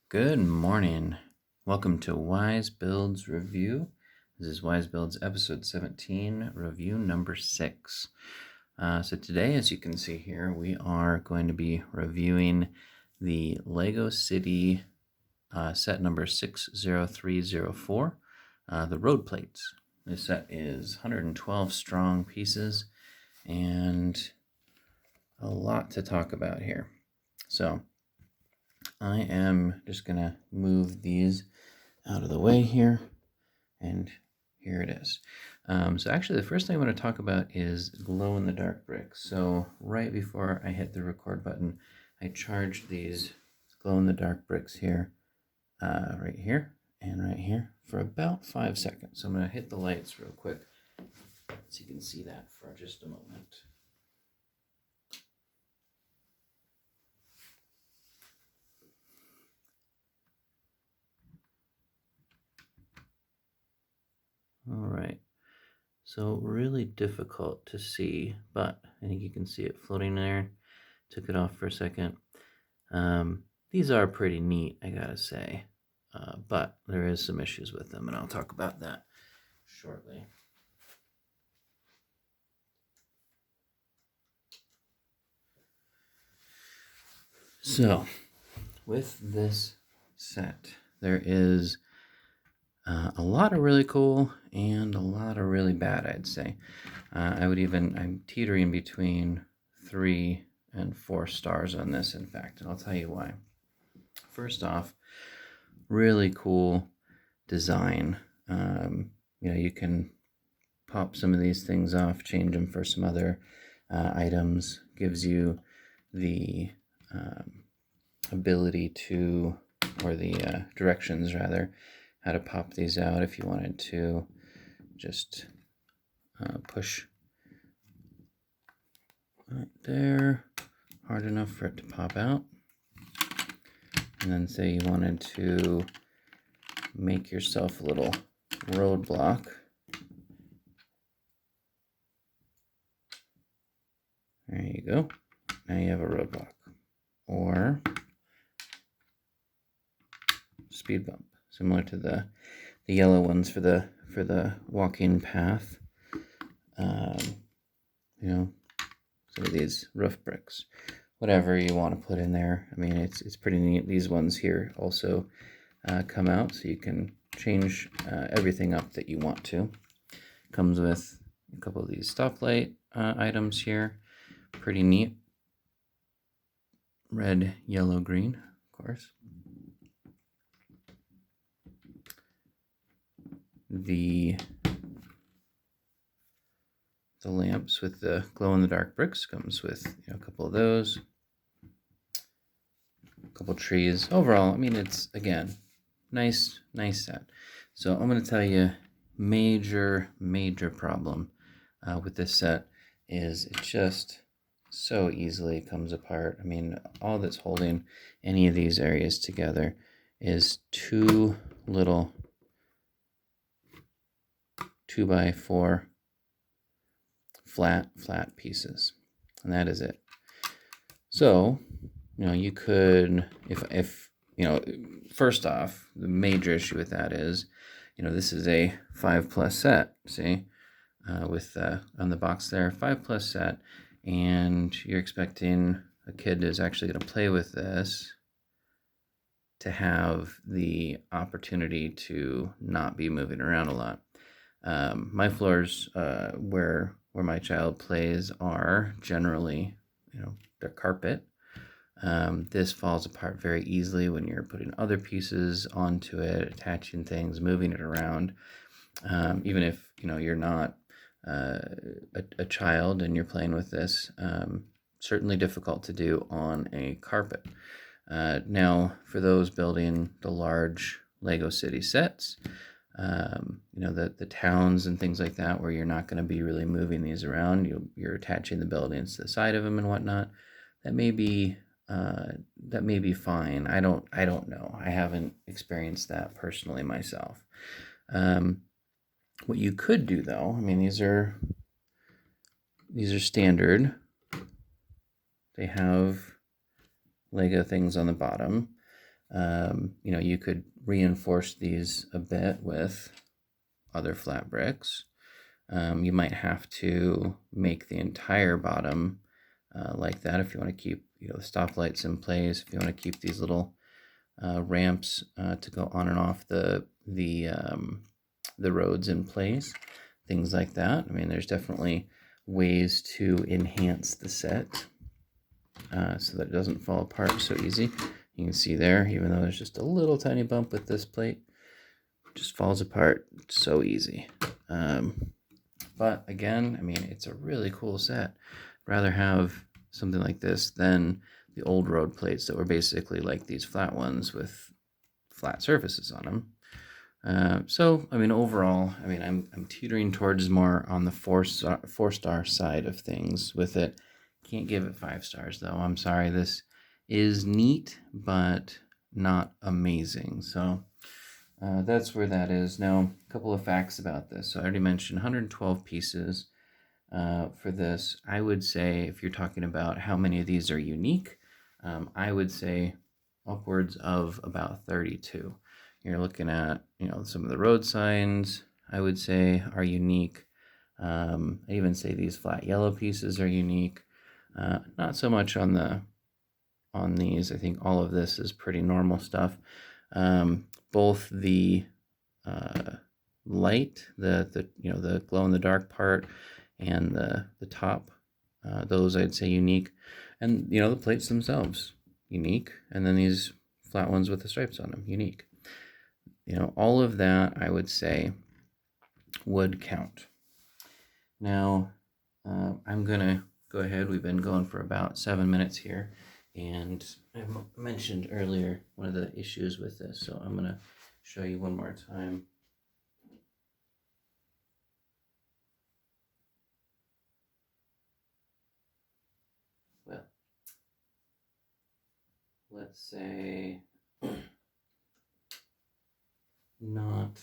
Good morning. Welcome to Whyse Builds Review. This is Whyse Builds episode 17, review number 6. So today, as you can see here, we are going to be reviewing the Lego City set number 60304, the road plates. This set is 112 strong pieces and a lot to talk about here. So I am just going to move these out of the way here, and here it is. So actually the first thing I want to talk about is glow-in-the-dark bricks. So right before I hit the record button, I charged these glow-in-the-dark bricks here, right here and right here for about 5 seconds. So I'm going to hit the lights real quick so you can see that for just a moment. All right, so really difficult to see, but I think you can see it floating there. Took it off for a second. These are pretty neat, I gotta say, but there is some issues with them, and I'll talk about that shortly. So, with this set, there is a lot of really cool and a lot of really bad, I'd say. I'm teetering between 3 and 4 stars on this, in fact, and I'll tell you why. First off, really cool design. You can pop some of these things off, change them for some other items, gives you the ability to, or the directions rather, how to pop these out if you wanted to just push right there hard enough for it to pop out. And then say you wanted to make yourself a little roadblock. There you go. Now you have a roadblock. Or speed bump, similar to the yellow ones for the walking path. Some of these roof bricks, whatever you want to put in there. I mean, it's pretty neat. These ones here also come out, so you can change everything up that you want to. Comes with a couple of these stoplight items here. Pretty neat. Red, yellow, green, of course. The lamps with the glow-in-the-dark bricks comes with a couple of those. A couple trees. Overall, I mean, it's, again, nice set. So I'm going to tell you, major problem with this set is it just so easily comes apart. I mean, all that's holding any of these areas together is 2 little 2x4 flat pieces, and that is it. So you could, if first off, the major issue with that is this is a 5+ set, see, with on the box there, 5+ set, and you're expecting a kid is actually going to play with this to have the opportunity to not be moving around a lot. My floors where my child plays are generally, they're carpet. This falls apart very easily when you're putting other pieces onto it, attaching things, moving it around. Even if you're not a child and you're playing with this, certainly difficult to do on a carpet. Now, for those building the large Lego City sets, the towns and things like that, where you're not going to be really moving these around, you're attaching the buildings to the side of them and whatnot, that may be fine. I don't know. I haven't experienced that personally myself. What you could do, though, I mean, these are standard. They have Lego things on the bottom. You could reinforce these a bit with other flat bricks. You might have to make the entire bottom like that if you want to keep the stoplights in place, if you want to keep these little ramps to go on and off the roads in place, things like that. I mean, there's definitely ways to enhance the set so that it doesn't fall apart so easy. You can see there, even though there's just a little tiny bump with this plate, it just falls apart so easy. But again, I mean, it's a really cool set. I'd rather have something like this than the old road plates that were basically like these flat ones with flat surfaces on them. So, I mean, overall, I mean, I'm teetering towards more on the four-star side of things with it. Can't give it 5 stars though. I'm sorry. This is neat, but not amazing. So that's where that is. Now, a couple of facts about this. So I already mentioned 112 pieces for this. I would say if you're talking about how many of these are unique, I would say upwards of about 32. You're looking at, some of the road signs, I would say, are unique. I even say these flat yellow pieces are unique. Not so much on these. I think all of this is pretty normal stuff. Both the light, the glow in the dark part, and the top, those I'd say unique, and the plates themselves unique, and then these flat ones with the stripes on them unique. All of that I would say would count. Now I'm gonna go ahead. We've been going for about 7 minutes here, and I mentioned earlier one of the issues with this, so I'm gonna show you one more time. Well, let's say not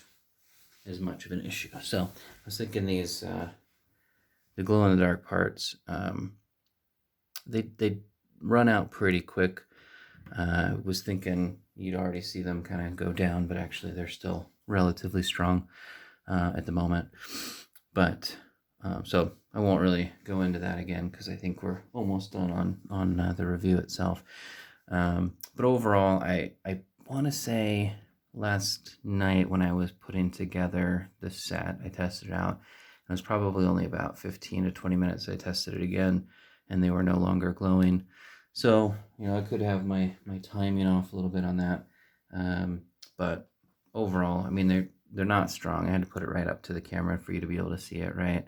as much of an issue. So I was thinking these the glow in the dark parts, they run out pretty quick. Was thinking you'd already see them kind of go down, but actually they're still relatively strong at the moment. But so I won't really go into that again because I think we're almost done on the review itself. But overall, I want to say last night when I was putting together the set, I tested it out. It was probably only about 15 to 20 minutes. I tested it again, and they were no longer glowing. So, I could have my timing off a little bit on that. But overall, I mean, they're not strong. I had to put it right up to the camera for you to be able to see it, right?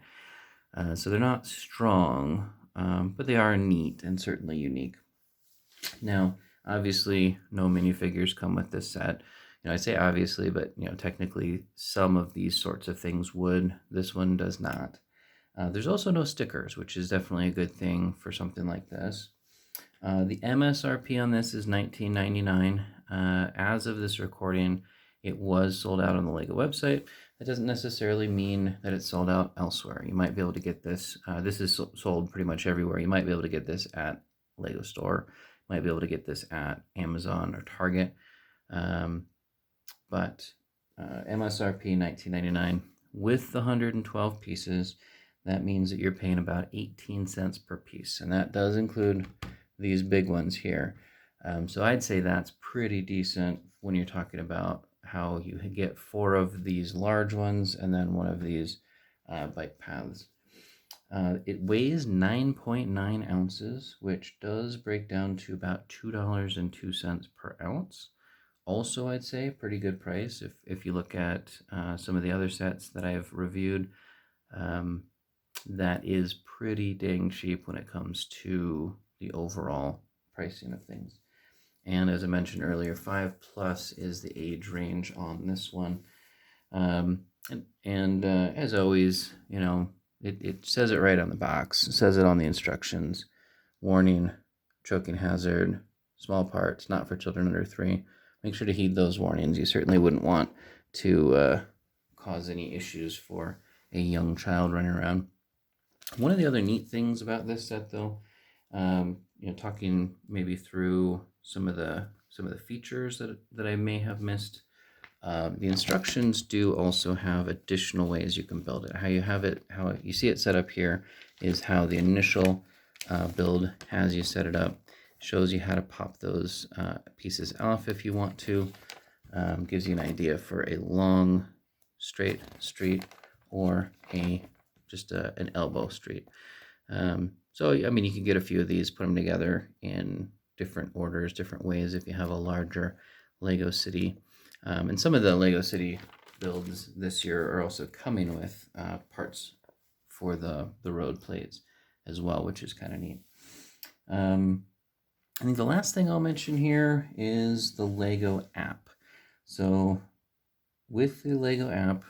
So they're not strong, but they are neat and certainly unique. Now, obviously, no minifigures come with this set. I say obviously, but technically some of these sorts of things would. This one does not. There's also no stickers, which is definitely a good thing for something like this. The MSRP on this is $19.99. As of this recording, it was sold out on the LEGO website. That doesn't necessarily mean that it's sold out elsewhere. You might be able to get this. This is sold pretty much everywhere. You might be able to get this at LEGO store. You might be able to get this at Amazon or Target. But MSRP $19.99 with the 112 pieces. That means that you're paying about 18 cents per piece, and that does include these big ones here. So I'd say that's pretty decent when you're talking about how you get 4 of these large ones and then 1 of these bike paths. It weighs 9.9 ounces, which does break down to about $2.02 per ounce. Also, I'd say pretty good price if you look at some of the other sets that I've reviewed. That is pretty dang cheap when it comes to the overall pricing of things. And as I mentioned earlier, 5+ is the age range on this one. As always, it says it right on the box. It says it on the instructions. Warning, choking hazard, small parts, not for children under 3. Make sure to heed those warnings. You certainly wouldn't want to cause any issues for a young child running around. One of the other neat things about this set, though, talking maybe through some of the features that I may have missed. The instructions do also have additional ways you can build it. How you see it set up here is how the initial build has you set it up. Shows you how to pop those pieces off if you want to. Gives you an idea for a long straight street or just an elbow street. So I mean, you can get a few of these, put them together in different orders, different ways if you have a larger Lego City. And some of the Lego City builds this year are also coming with parts for the road plates as well, which is kind of neat. I think the last thing I'll mention here is the Lego app. So with the Lego app,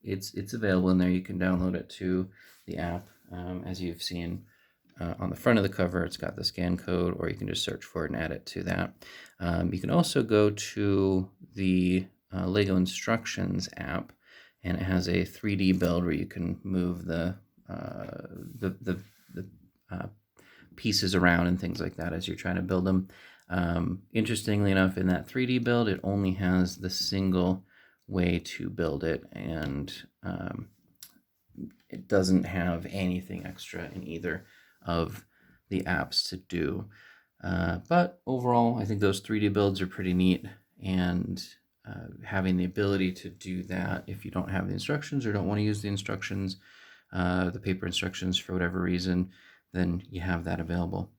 it's available in there. You can download it to the app. As you've seen on the front of the cover, it's got the scan code, or you can just search for it and add it to that. You can also go to the Lego Instructions app, and it has a 3D build where you can move the pieces around and things like that as you're trying to build them. Interestingly enough, in that 3D build, it only has the single way to build it, and it doesn't have anything extra in either of the apps to do. But overall, I think those 3D builds are pretty neat, and having the ability to do that if you don't have the instructions or don't want to use the instructions, the paper instructions for whatever reason, then you have that available.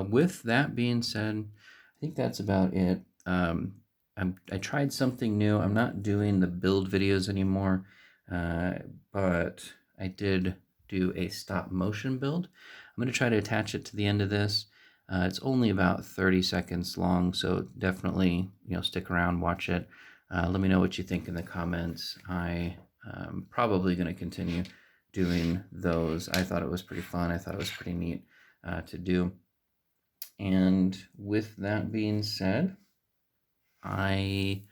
With that being said, I think that's about it. I tried something new. I'm not doing the build videos anymore, but I did do a stop motion build. I'm going to try to attach it to the end of this. It's only about 30 seconds long, so definitely stick around, watch it. Let me know what you think in the comments. I'm probably going to continue doing those. I thought it was pretty fun. I thought it was pretty neat to do. And with that being said, I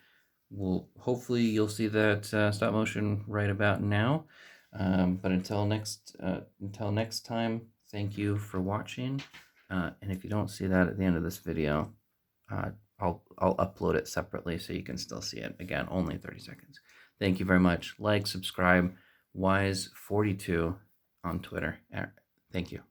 will hopefully you'll see that stop motion right about now. But until next time, thank you for watching. And if you don't see that at the end of this video, I'll upload it separately so you can still see it. Again, only 30 seconds. Thank you very much. Like, subscribe, Whyse42 on Twitter. Thank you.